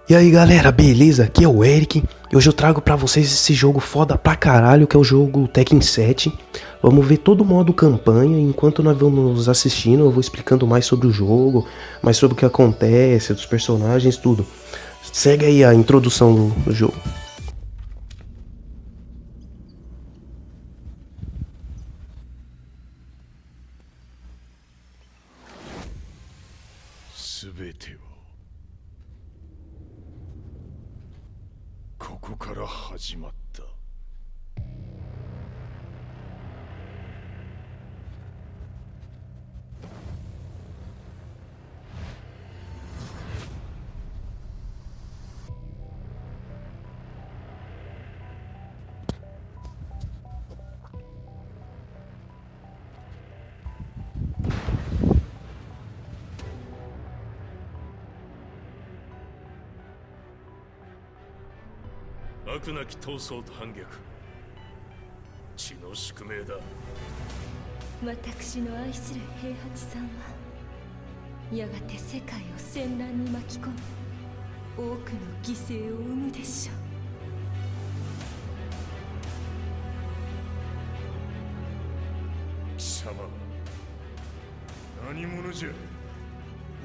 E aí galera, beleza? Aqui é o Eric e hoje eu trago pra vocês esse jogo foda pra caralho, que é o jogo Tekken 7. Vamos ver todo o modo campanha e enquanto nós vamos assistindo eu vou explicando mais sobre o jogo, mais sobre o que acontece, dos personagens, tudo. Segue aí a introdução do jogo.悪なき闘争と反逆、血の宿命だ。私の愛する平八さんはやがて世界を戦乱に巻き込み多くの犠牲を生むでしょう。貴様何者じゃ。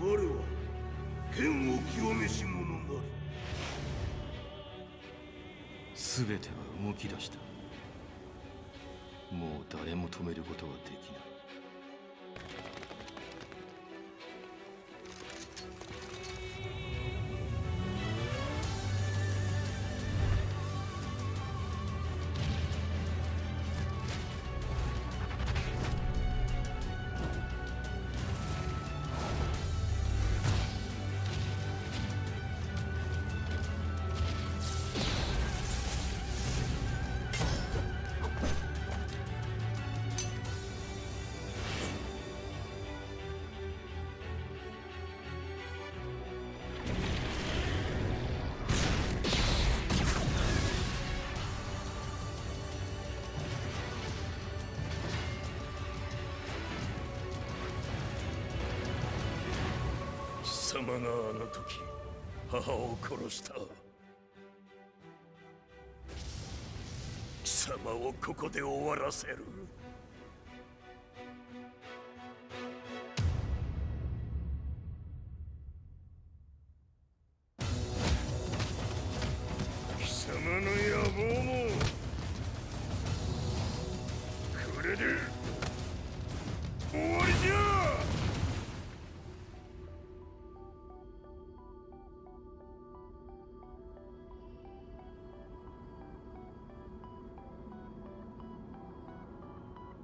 我は剣を清めし者なる。全ては動き出した。もう誰も止めることはできない。貴様があの時母を殺した。貴様をここで終わらせる。貴様の野望もこれで終わりじゃ。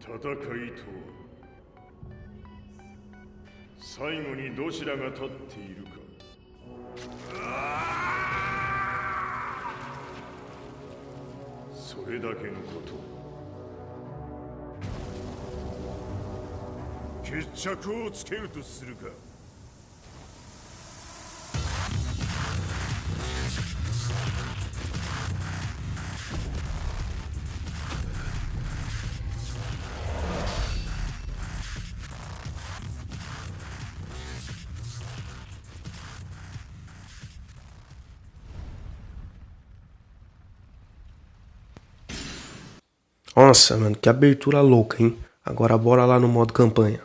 戦いとは最後にどちらが立っているか。それだけのこと。決着をつけるとするか。Nossa, mano, que abertura louca, hein? Agora bora lá no modo campanha.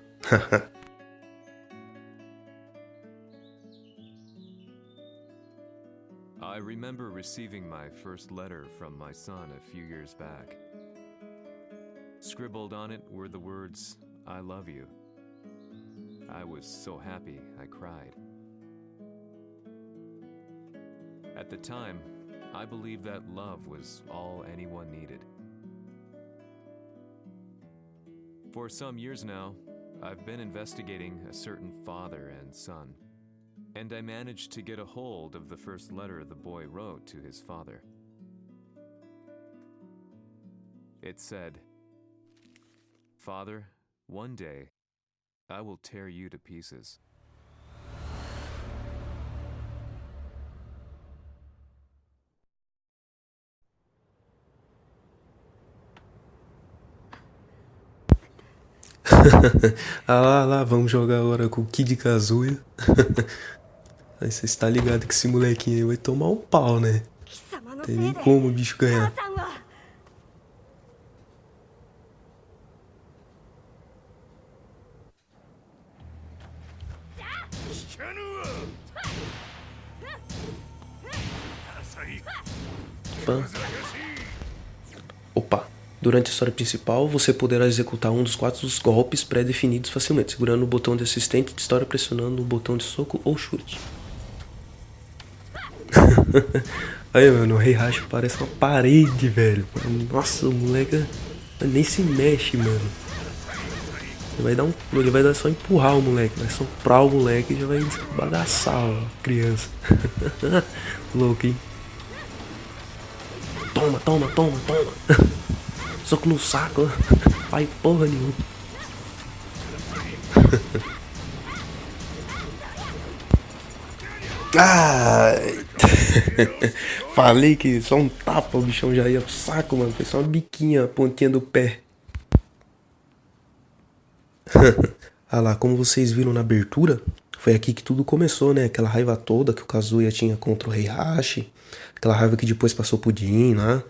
I remember receiving my first letter from my son a few years back. Scribbled on it were the words, "I love you." I was so happy I cried. At the time, I believed that love was all anyone needed. For some years now, I've been investigating a certain father and son, and I managed to get a hold of the first letter the boy wrote to his father. It said, "Father, one day, I will tear you to pieces." Ah lá, vamos jogar agora com o Kid Kazuya. Aí você está ligado que esse molequinho aí vai tomar um pau, né? 貴様の Tem せい nem で como o bicho 母 ganhar. さんは Opa. Opa. Durante a história principal, você poderá executar um dos 4 golpes pré-definidos facilmente, segurando o botão de assistente de história, pressionando o botão de soco ou chute. Aí, mano, o Heihachi parece uma parede, velho. Nossa, o moleque nem se mexe, mano. Ele vai dar só empurrar o moleque, vai soprar o moleque e já vai bagaçar a criança. Louco, hein? Toma, toma, toma, toma. Soco no saco, vai porra nenhuma. Ai. Falei que só um tapa o bichão já ia pro saco, mano. Foi só uma biquinha, a pontinha do pé. Ah lá, como vocês viram na abertura, foi aqui que tudo começou, né? Aquela raiva toda que o Kazuya tinha contra o Heihachi. Aquela raiva que depois passou pro Jin lá.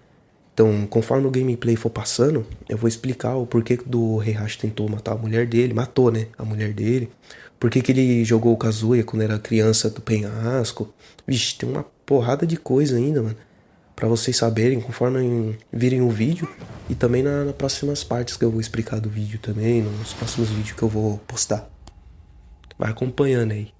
Então, conforme o gameplay for passando, eu vou explicar o porquê do Heihachi tentou matar a mulher dele. Matou, né? A mulher dele. Por que ele jogou o Kazuya quando era criança do penhasco. Vixe, tem uma porrada de coisa ainda, mano. Pra vocês saberem, conforme virem o vídeo. E também nas próximas partes que eu vou explicar do vídeo também. Nos próximos vídeos que eu vou postar. Vai acompanhando aí.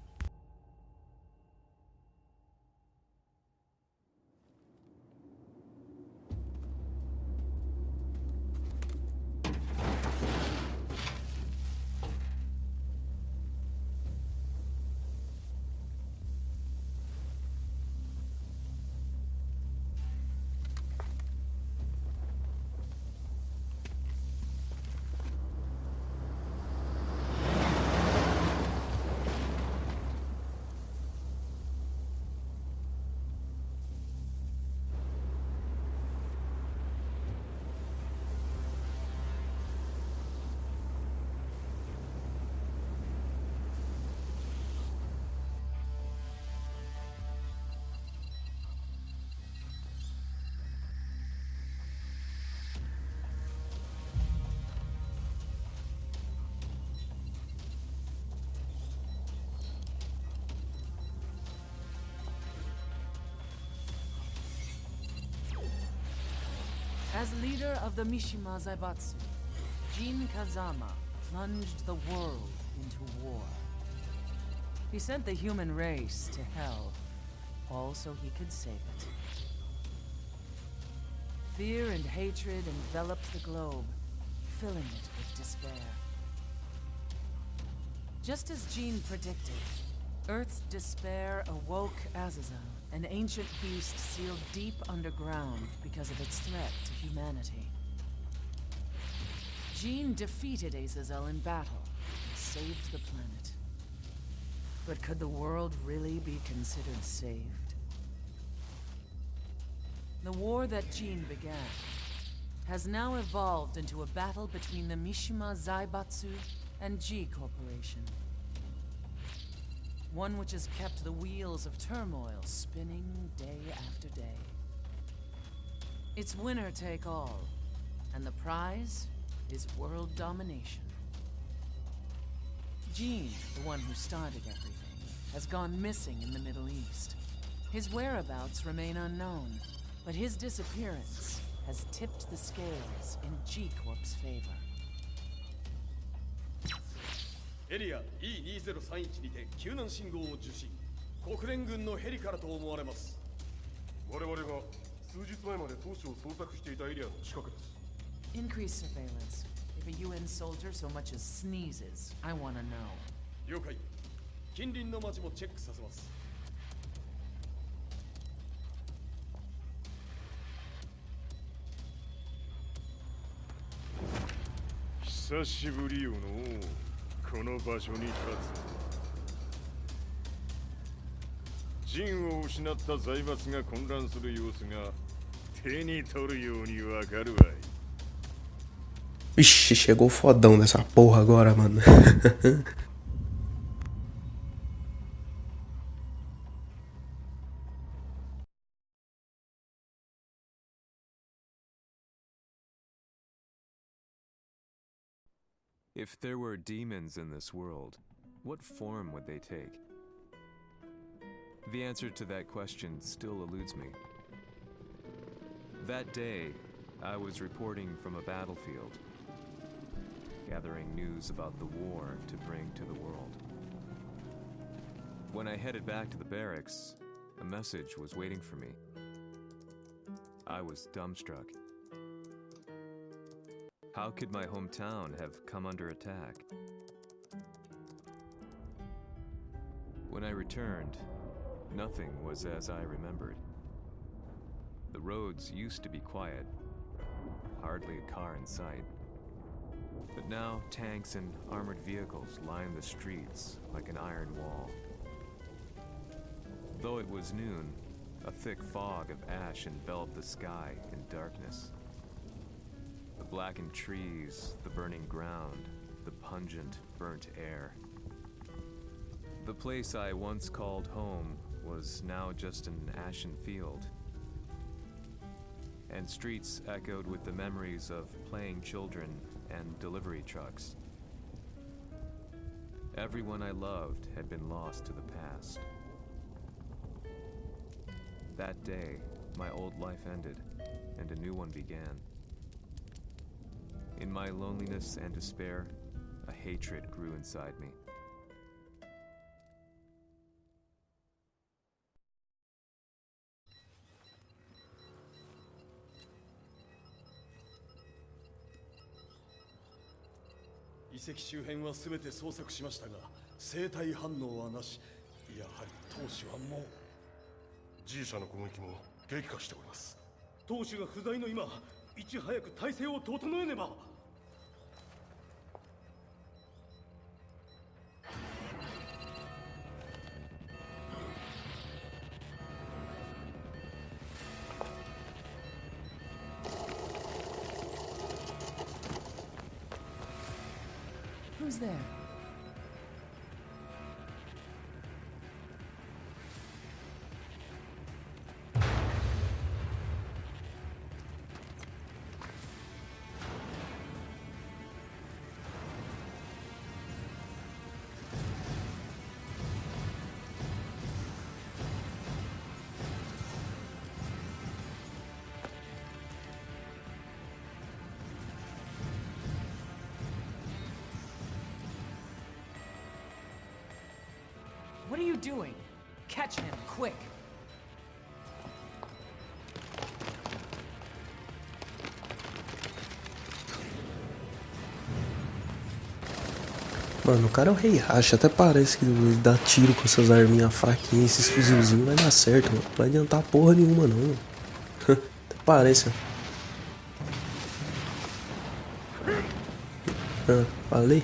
As leader of the Mishima Zaibatsu, Jin Kazama plunged the world into war. He sent the human race to hell, all so he could save it. Fear and hatred enveloped the globe, filling it with despair. Just as Jin predicted, Earth's despair awoke Azazel, an ancient beast sealed deep underground because of its threat to humanity. Jin defeated Azazel in battle and saved the planet. But could the world really be considered saved? The war that Jin began has now evolved into a battle between the Mishima Zaibatsu and G Corporation. One which has kept the wheels of turmoil spinning day after day. It's winner take all, and the prize is world domination. Jin, the one who started everything, has gone missing in the Middle East. His whereabouts remain unknown, but his disappearance has tipped the scales in G-Corp's favor. エリア E2031 にて救難信号を受信。国連軍のヘリからと思われます。我々が数日前まで当初を捜索していたエリアの近くです。Increase surveillance. If a UN soldier so much as sneezes, I want to know. 了解。近隣の町もチェックさせます。久しぶりよのこの場所に立つ。陣を失った財閥が混乱する様子が手に取るようにわかるわい。 Ixi, chegou o fodão dessa porra agora, mano. If there were demons in this world, what form would they take? The answer to that question still eludes me. That day, I was reporting from a battlefield, gathering news about the war to bring to the world. When I headed back to the barracks, a message was waiting for me. I was dumbstruck. How could my hometown have come under attack? When I returned, nothing was as I remembered. The roads used to be quiet, hardly a car in sight. But now tanks and armored vehicles line the streets like an iron wall. Though it was noon, a thick fog of ash enveloped the sky in darkness. The blackened trees, the burning ground, the pungent, burnt air. The place I once called home was now just an ashen field. And streets echoed with the memories of playing children and delivery trucks. Everyone I loved had been lost to the past. That day, my old life ended, and a new one began. In my loneliness and despair, a hatred grew inside me.遺跡周辺は全て捜索しましたが、生体反応はなし。やはり当主はもう。G 社の攻撃も激化しております。当主が不在の今、いち早く体制を整えねば。Who's there? What are you doing? Catch him, quick! Mano, o cara é o rei racha, até parece que dar tiro com essas arminhas fraquinhas, esses fuzilzinhos vai dar certo, mano. Não vai adiantar porra nenhuma não, mano. Até parece, ó. Falei?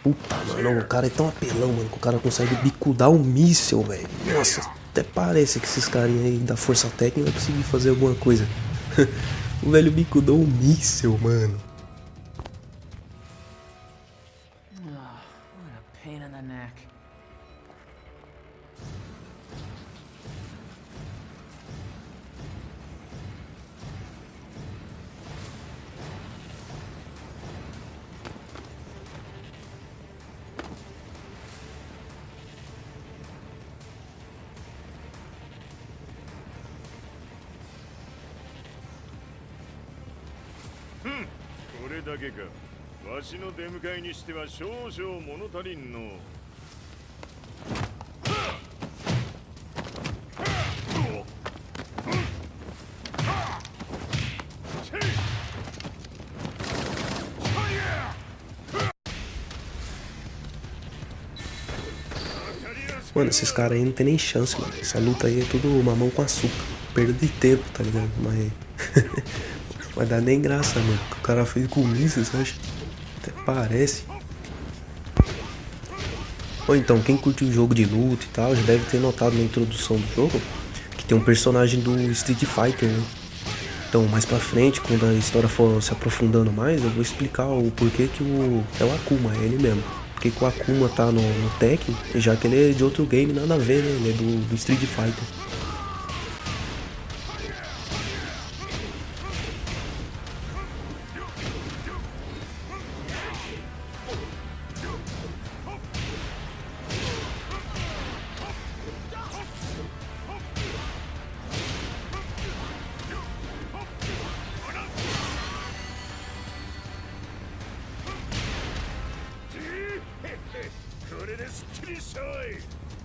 Puta, mano, o cara é tão apelão, mano, que o cara consegue bicudar um míssel, velho. Nossa, até parece que esses carinha aí da força técnica vão conseguir fazer alguma coisa. O velho bicudou um míssel, mano. What a pain in the neck. Hm, これだけか。わしの出迎えにしては少々物足りんの。Mano, esses caras aí não tem nem chance, mano. Essa luta aí é tudo mamão com açúcar. Perda de tempo, tá ligado? Mas... vai dar nem graça, mano. O que o cara fez com isso, você acha? Até parece. Ou então, quem curte o jogo de luta e tal, já deve ter notado na introdução do jogo que tem um personagem do Street Fighter, né? Então, mais pra frente, quando a história for se aprofundando mais, eu vou explicar o porquê que é o Akuma, é ele mesmo. Porque que o Akuma tá no Tekken, já que ele é de outro game, nada a ver, né? Ele é do Street Fighter.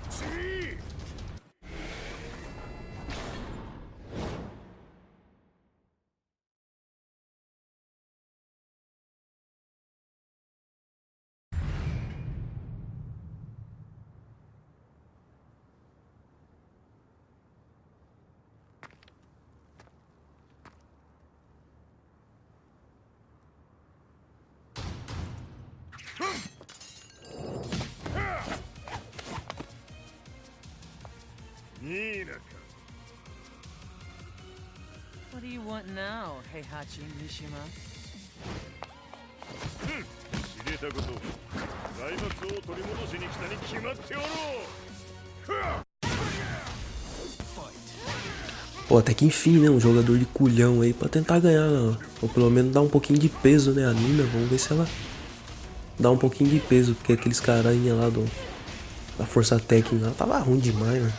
次 What do you want now, Heihachi Mishima? 知れたこと財閥を取り戻しに来たに決まっておろう Pô, até que enfim, né? Um jogador de culhão aí pra tentar ganhar, ou pelo menos dar um pouquinho de peso, né? A Nina, vamos ver se ela dá um pouquinho de peso, porque aqueles carinha lá da Força Tekken lá tava ruim demais, né?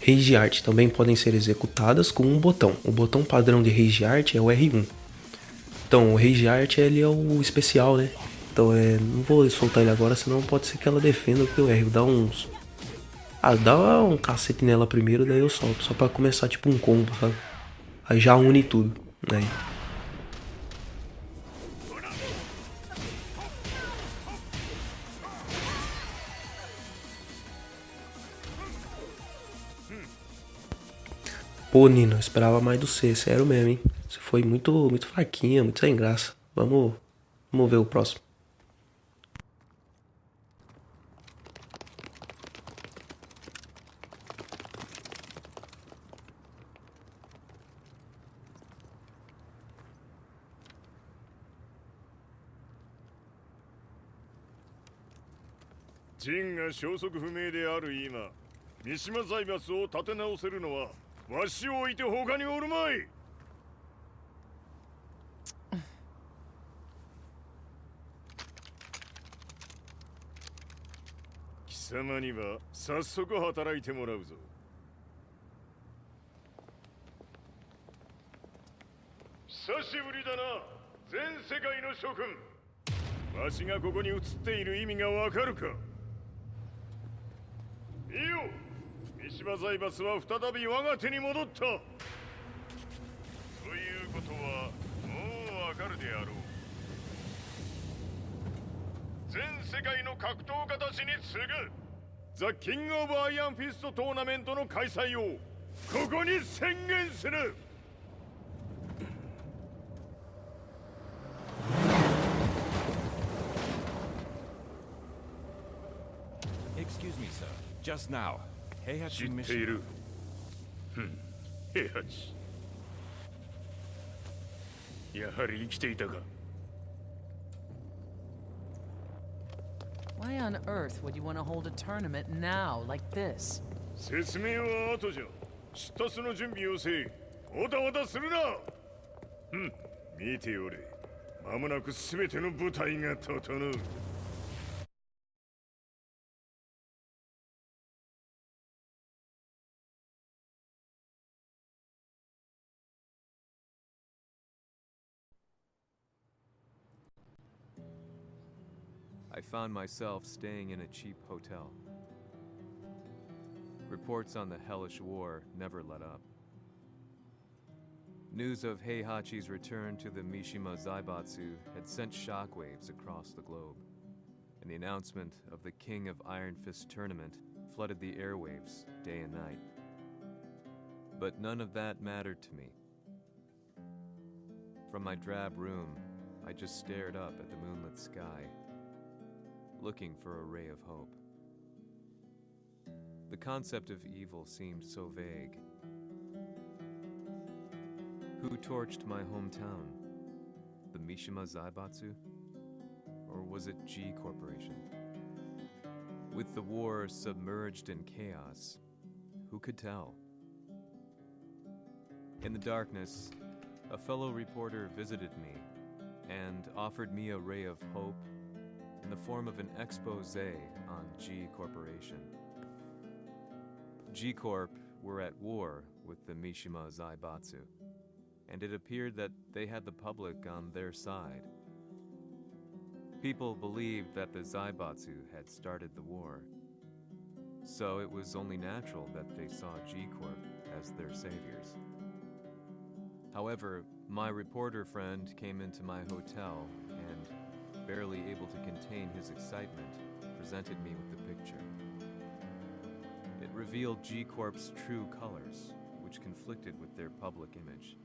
Rage Art também podem ser executadas com um botão. O botão padrão de Rage Art é o R1. Então, o Rage Art ele é o especial, né? Então, não vou soltar ele agora, senão pode ser que ela defenda o que eu erro. Dá um cacete nela primeiro, daí eu solto. Só pra começar tipo um combo, sabe? Aí já une tudo. Aí. Pô, Nino, eu esperava mais do C, sério mesmo, hein? Você foi muito fraquinha, muito sem graça. Vamos ver o próximo. Jin が消息不明である今、三島財閥を立て直せるのはわしを置いて他におるまい。貴様には早速働いてもらうぞ。久しぶりだな、全世界の諸君。わしがここに映っている意味がわかるか。いいよ、三島財閥は再び我が手に戻った。ということはもうわかるであろう。全世界の格闘家たちに次ぐザ・キング・オブ・アイアンフィストトーナメントの開催をここに宣言する。Excuse me, sir. Just now, Heihachi 知ってい Mishima. る。平八。やはり生きていたか。Why on earth would you want to hold a tournament now, like this? 説明は後じゃ。出立の準備をせい。おたわたするな。見ておれ。間もなく全ての部隊が整う。I found myself staying in a cheap hotel. Reports on the hellish war never let up. News of Heihachi's return to the Mishima Zaibatsu had sent shockwaves across the globe, and the announcement of the King of Iron Fist tournament flooded the airwaves day and night. But none of that mattered to me. From my drab room, I just stared up at the moonlit sky, looking for a ray of hope. The concept of evil seemed so vague. Who torched my hometown? The Mishima Zaibatsu? Or was it G Corporation? With the war submerged in chaos, who could tell? In the darkness, a fellow reporter visited me and offered me a ray of hope in the form of an expose on G Corporation. G Corp were at war with the Mishima Zaibatsu, and it appeared that they had the public on their side. People believed that the Zaibatsu had started the war, so it was only natural that they saw G Corp as their saviors. However, my reporter friend came into my hotel and, barely able to contain his excitement, presented me with the picture. It revealed G Corp's true colors, which conflicted with their public image.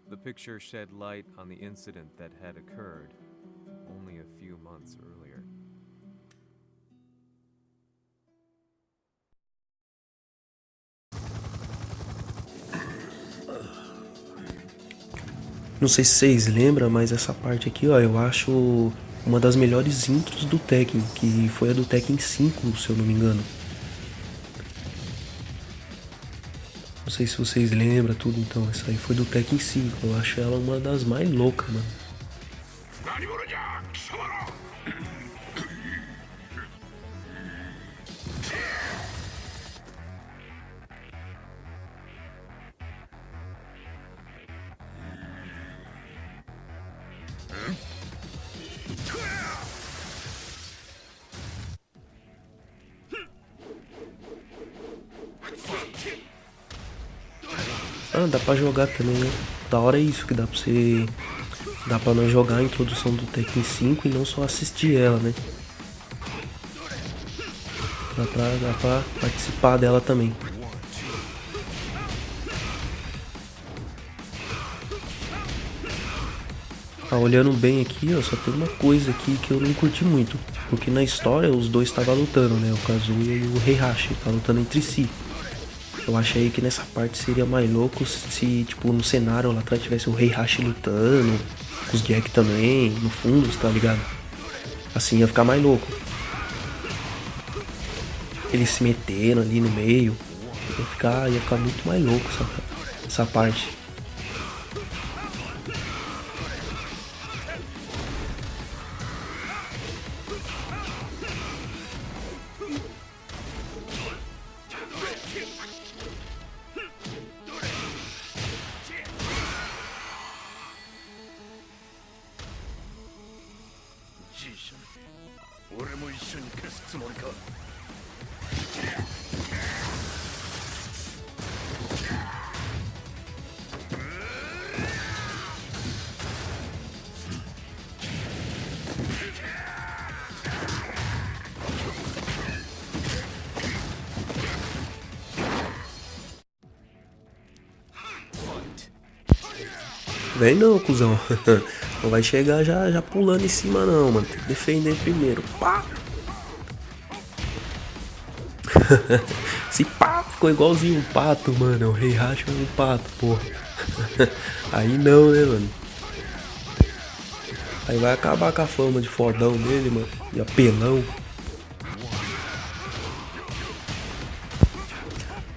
The picture shed light on the incident that had occurred only a few months earlier. Não sei se vocês lembram, mas essa parte aqui, ó, eu acho uma das melhores intros do Tekken, que foi a do Tekken 5, se eu não me engano. Não sei se vocês lembram tudo, então, essa aí foi do Tekken 5, eu acho ela uma das mais loucas, mano. Ah, dá pra jogar também, né? Da hora é isso, que dá pra você... Dá pra nós jogar a introdução do Tekken 5 e não só assistir ela, né? Dá pra participar dela também. Ah, olhando bem aqui, ó, só tem uma coisa aqui que eu não curti muito. Porque na história os dois estavam lutando, né? O Kazuya e o Heihachi estavam lutando entre si. Eu achei que nessa parte seria mais louco se, tipo, no cenário lá atrás tivesse o Heihachi lutando, os Jack também, no fundo, tá ligado? Assim ia ficar mais louco. Eles se metendo ali no meio. Ia ficar muito mais louco essa parte. Vem não, cuzão. Não vai chegar já pulando em cima não, mano. Tem que defender primeiro. Pá! Esse pá ficou igualzinho um pato, mano. O Heihachi é um pato, porra. Aí não, né, mano? Aí vai acabar com a fama de fodão dele, mano. De apelão.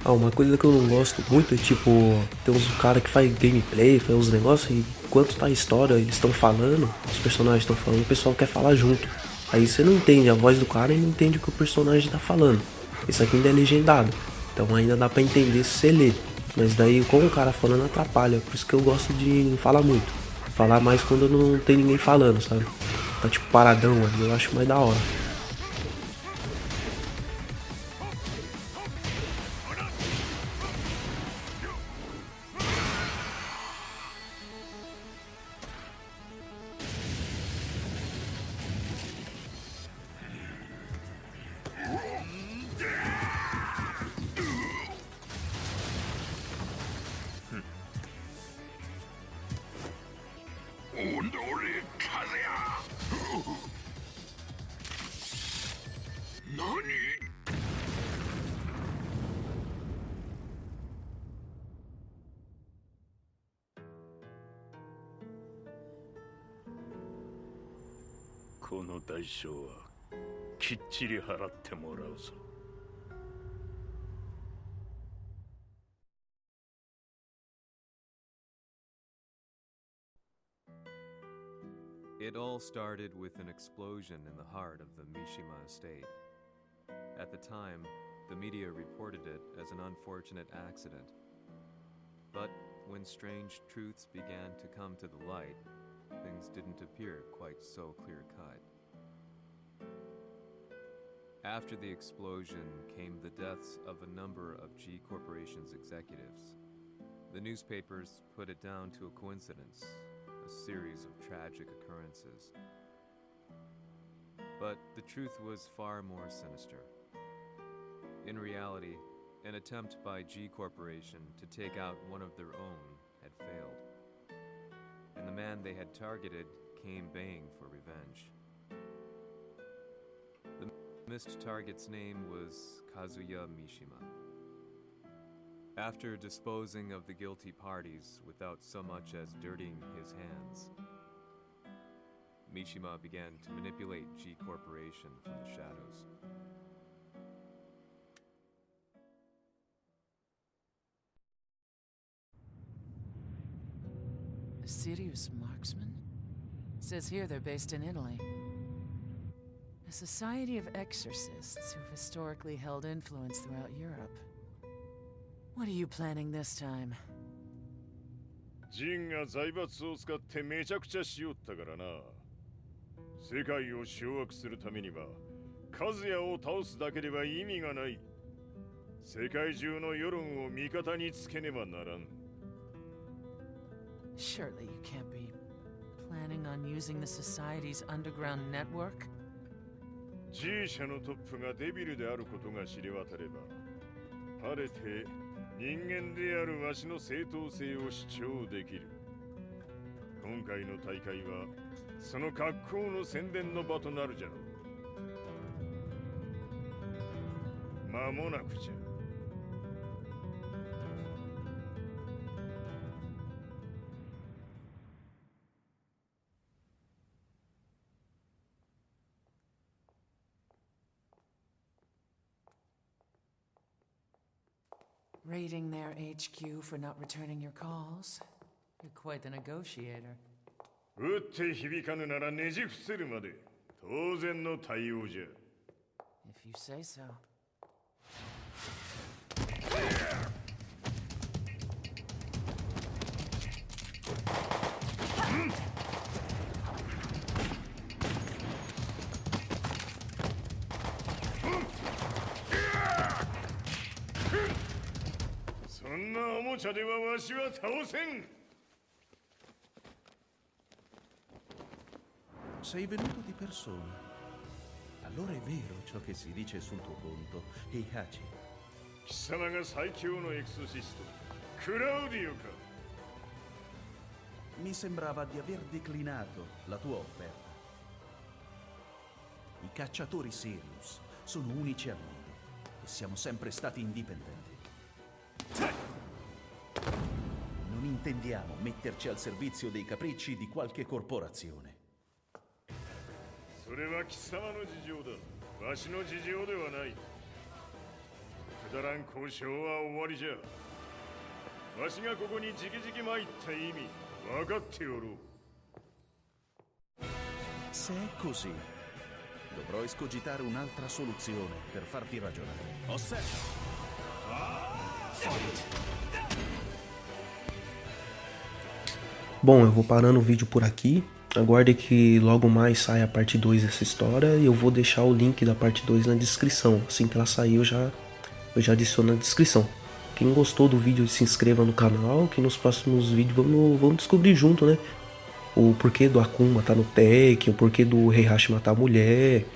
Ah, uma coisa que eu não gosto muito é tipo, tem uns cara que faz gameplay, faz uns negócios e enquanto tá a história, eles estão falando, os personagens estão falando, o pessoal quer falar junto. Aí você não entende a voz do cara e não entende o que o personagem tá falando. Isso aqui ainda é legendado, então ainda dá pra entender se você lê. Mas daí com o cara falando atrapalha, por isso que eu gosto de não falar muito. Falar mais quando não tem ninguém falando, sabe? Tá tipo paradão ali, eu acho mais da hora. It all started with an explosion in the heart of the Mishima estate. At the time, the media reported it as an unfortunate accident. But when strange truths began to come to the light, things didn't appear quite so clear-cut. After the explosion came the deaths of a number of G Corporation's executives. The newspapers put it down to a coincidence, a series of tragic occurrences. But the truth was far more sinister. In reality, an attempt by G Corporation to take out one of their own had failed, and the man they had targeted came baying for revenge. The missed target's name was Kazuya Mishima. After disposing of the guilty parties without so much as dirtying his hands, Mishima began to manipulate G Corporation from the shadows. A serious marksman? Says here they're based in Italy. A society of exorcists who've historically held influence throughout Europe. What are you planning this time? ジンが財閥を使ってめちゃくちゃしよったからな。世界を掌握するためには、カズヤを倒すだけでは意味がない。世界中の世論を味方につけねばならん。Surely you can't be planning on using the society's underground network? G 社のトップがデビルであることが知れ渡れば、晴れて人間であるわしの正当性を主張できる。今回の大会はその格好の宣伝の場となるじゃろう。間もなくじゃ。Raiding their HQ for not returning your calls? You're quite the negotiator. 撃って響かぬならねじ伏せるまで当然の対応じゃ。If you say so. そんなおもちゃではわしは倒せん。Sei venuto di persona. Allora è vero ciò che si dice sul tuo conto, Heihachi. 貴様が最強のエクソシスト、クラウディオか。Mi sembrava di aver declinato la tua offerta. I cacciatori Sirius sono unici al mondo e siamo sempre stati indipendenti. Non intendiamo metterci al servizio dei capricci di qualche corporazione. それは貴様の事情だ。わしの事情ではない。くだらん交渉は終わりじゃ。わしがここに直々参った意味、分かっておろう。Se è così, dovrò escogitare un'altra soluzione per farti ragionare. Osserva! Bom, eu vou parando o vídeo por aqui. Aguarde que logo mais saia a parte 2 dessa história e eu vou deixar o link da parte 2 na descrição. Assim que ela sair eu já adiciono na descrição. Quem gostou do vídeo, se inscreva no canal, que nos próximos vídeos vamos descobrir junto, né? O porquê do Akuma tá no Tekken, o porquê do Heihachi matar a mulher,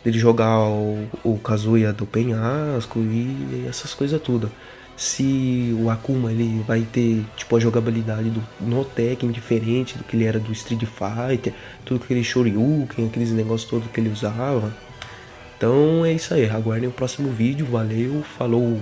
dele jogar o Kazuya do penhasco e essas coisas tudo. Se o Akuma ele vai ter tipo a jogabilidade no Tekken diferente do que ele era do Street Fighter, tudo aquele Shoryuken, aqueles negócios todos que ele usava. Então é isso aí, aguardem o próximo vídeo, valeu, falou!